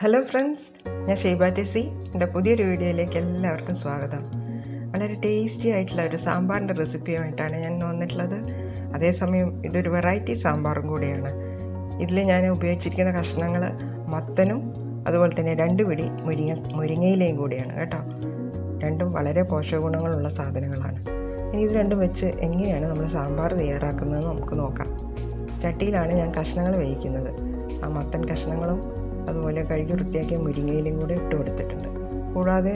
Hello friends, ഞാൻ ഷെയ്ബ ടെസി. എൻ്റെ പുതിയൊരു വീഡിയോയിലേക്ക് എല്ലാവർക്കും സ്വാഗതം. വളരെ ടേസ്റ്റി ആയിട്ടുള്ള ഒരു സാമ്പാറിൻ്റെ റെസിപ്പിയുമായിട്ടാണ് ഞാൻ വന്നിട്ടുള്ളത്. അതേസമയം ഇതൊരു വെറൈറ്റി സാമ്പാറും കൂടിയാണ്. ഇതിൽ ഞാൻ ഉപയോഗിച്ചിരിക്കുന്ന കഷ്ണങ്ങൾ മത്തനും അതുപോലെ തന്നെ 2 പിടി മുരിങ്ങയിലയും കൂടിയാണ് കേട്ടോ. രണ്ടും വളരെ പോഷകഗുണങ്ങളുള്ള സാധനങ്ങളാണ്. ഇനി ഇത് രണ്ടും വെച്ച് എങ്ങനെയാണ് നമ്മൾ സാമ്പാർ തയ്യാറാക്കുന്നതെന്ന് നമുക്ക് നോക്കാം. ചട്ടിയിലാണ് ഞാൻ കഷ്ണങ്ങൾ വേവിക്കുന്നത്. ആ മത്തൻ കഷ്ണങ്ങളും അതുപോലെ കഴുകി വൃത്തിയാക്കിയ മുരിങ്ങയിലും കൂടെ ഇട്ട് കൊടുത്തിട്ടുണ്ട്. കൂടാതെ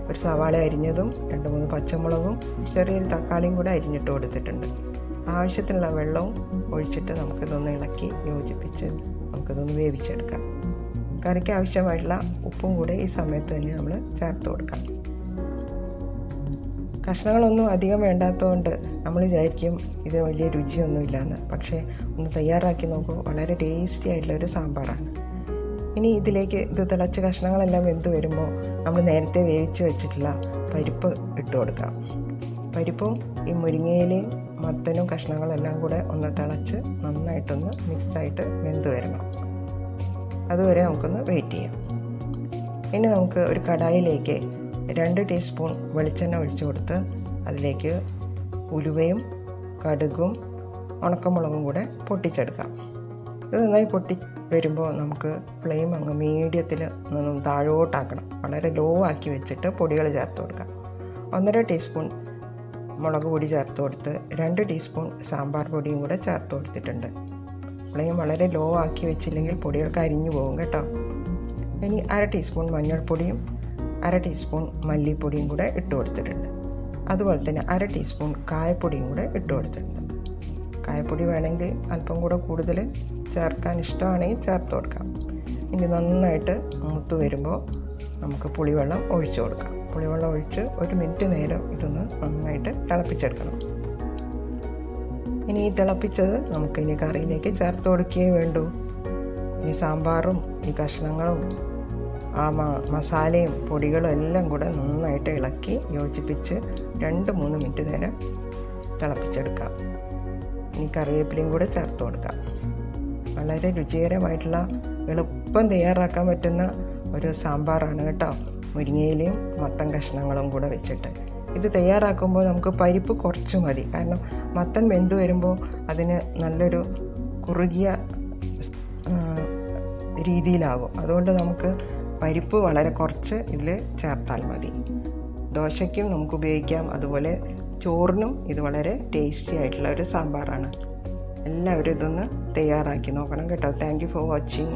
ഒരു സവാള അരിഞ്ഞതും 2-3 പച്ചമുളകും ചെറിയൊരു തക്കാളിയും കൂടെ അരിഞ്ഞിട്ട് കൊടുത്തിട്ടുണ്ട്. ആവശ്യത്തിനുള്ള വെള്ളവും ഒഴിച്ചിട്ട് നമുക്കിതൊന്ന് ഇളക്കി യോജിപ്പിച്ച് നമുക്കിതൊന്ന് വേവിച്ചെടുക്കാം. കറിക്ക് ആവശ്യമായിട്ടുള്ള ഉപ്പും കൂടെ ഈ സമയത്ത് തന്നെ നമ്മൾ ചേർത്ത് കൊടുക്കാം. കഷ്ണങ്ങളൊന്നും അധികം വേണ്ടാത്തതുകൊണ്ട് നമ്മൾ വിചാരിക്കും ഇത് വലിയ രുചിയൊന്നുമില്ലാന്ന്. പക്ഷേ ഒന്ന് തയ്യാറാക്കി നോക്കുമ്പോൾ വളരെ ടേസ്റ്റി ആയിട്ടുള്ള ഒരു സാമ്പാറാണ്. ഇനി ഇതിലേക്ക് ഇത് തിളച്ച കഷ്ണങ്ങളെല്ലാം വെന്ത് വരുമ്പോൾ നമ്മൾ നേരത്തെ വേവിച്ച് വെച്ചിട്ടുള്ള പരിപ്പ് ഇട്ട് കൊടുക്കാം. പരിപ്പും ഈ മുരിങ്ങയിലയും മത്തനും കഷ്ണങ്ങളെല്ലാം കൂടെ ഒന്ന് തിളച്ച് നന്നായിട്ടൊന്ന് മിക്സായിട്ട് വെന്ത് വരണം. അതുവരെ നമുക്കൊന്ന് വെയിറ്റ് ചെയ്യാം. ഇനി നമുക്ക് ഒരു കടായിലേക്ക് 2 ടീസ്പൂൺ വെളിച്ചെണ്ണ ഒഴിച്ചു കൊടുത്ത് അതിലേക്ക് ഉലുവയും കടുകും ഉണക്കമുളകും കൂടെ പൊട്ടിച്ചെടുക്കാം. ഇത് നന്നായി പൊട്ടി വരുമ്പോൾ നമുക്ക് ഫ്ലെയിം അങ്ങ് മീഡിയത്തിൽ ഒന്നും താഴോട്ടാക്കണം. വളരെ ലോ ആക്കി വെച്ചിട്ട് പൊടികൾ ചേർത്ത് കൊടുക്കാം. 1.5 ടീസ്പൂൺ മുളക് പൊടി ചേർത്ത് കൊടുത്ത് 2 ടീസ്പൂൺ സാമ്പാർ പൊടിയും കൂടെ ചേർത്ത് കൊടുത്തിട്ടുണ്ട്. ഫ്ലെയിം വളരെ ലോ ആക്കി വെച്ചില്ലെങ്കിൽ പൊടികൾക്ക് അരിഞ്ഞു പോകും കേട്ടോ. ഇനി 1/2 ടീസ്പൂൺ മഞ്ഞൾപ്പൊടിയും 1/2 ടീസ്പൂൺ മല്ലിപ്പൊടിയും കൂടെ ഇട്ട് കൊടുത്തിട്ടുണ്ട്. അതുപോലെ തന്നെ 1/2 ടീസ്പൂൺ കായപ്പൊടിയും കൂടെ ഇട്ട് കൊടുത്തിട്ടുണ്ട്. കായപ്പൊടി വേണമെങ്കിൽ അല്പം കൂടെ കൂടുതൽ ചേർക്കാൻ ഇഷ്ടമാണെങ്കിൽ ചേർത്ത് കൊടുക്കാം. ഇനി നന്നായിട്ട് മൂത്ത് വരുമ്പോൾ നമുക്ക് പുളിവെള്ളം ഒഴിച്ചു കൊടുക്കാം. പുളിവെള്ളം ഒഴിച്ച് 1 മിനിറ്റ് നേരം ഇതൊന്ന് നന്നായിട്ട് തിളപ്പിച്ചെടുക്കണം. ഇനി ഈ തിളപ്പിച്ചത് നമുക്കിനി കറിയിലേക്ക് ചേർത്ത് കൊടുക്കുകയേ വേണ്ടൂ. ഈ സാമ്പാറും ഈ കഷ്ണങ്ങളും ആ മസാലയും പൊടികളും എല്ലാം കൂടെ നന്നായിട്ട് ഇളക്കി യോജിപ്പിച്ച് 2-3 മിനിറ്റ് നേരം തിളപ്പിച്ചെടുക്കാം. ഇനി കറിവേപ്പിലയും കൂടെ ചേർത്ത് കൊടുക്കാം. വളരെ രുചികരമായിട്ടുള്ള എളുപ്പം തയ്യാറാക്കാൻ പറ്റുന്ന ഒരു സാമ്പാറാണ് കേട്ടോ. മുരിങ്ങയിലയും മത്തൻ കഷ്ണങ്ങളും കൂടെ വെച്ചിട്ട് ഇത് തയ്യാറാക്കുമ്പോൾ നമുക്ക് പരിപ്പ് കുറച്ച് മതി. കാരണം മത്തൻ വെന്ത് വരുമ്പോൾ അതിന് നല്ലൊരു കുറുകിയ രീതിയിലാകും. അതുകൊണ്ട് നമുക്ക് പരിപ്പ് വളരെ കുറച്ച് ഇതിൽ ചേർത്താൽ മതി. ദോശയ്ക്കും നമുക്ക് ഉപയോഗിക്കാം. അതുപോലെ ചോറിനും ഇത് വളരെ ടേസ്റ്റി ആയിട്ടുള്ള ഒരു സാമ്പാറാണ്. എല്ലാവരും ഇതൊന്ന് തയ്യാറാക്കി നോക്കണം കേട്ടോ. Thank you for watching.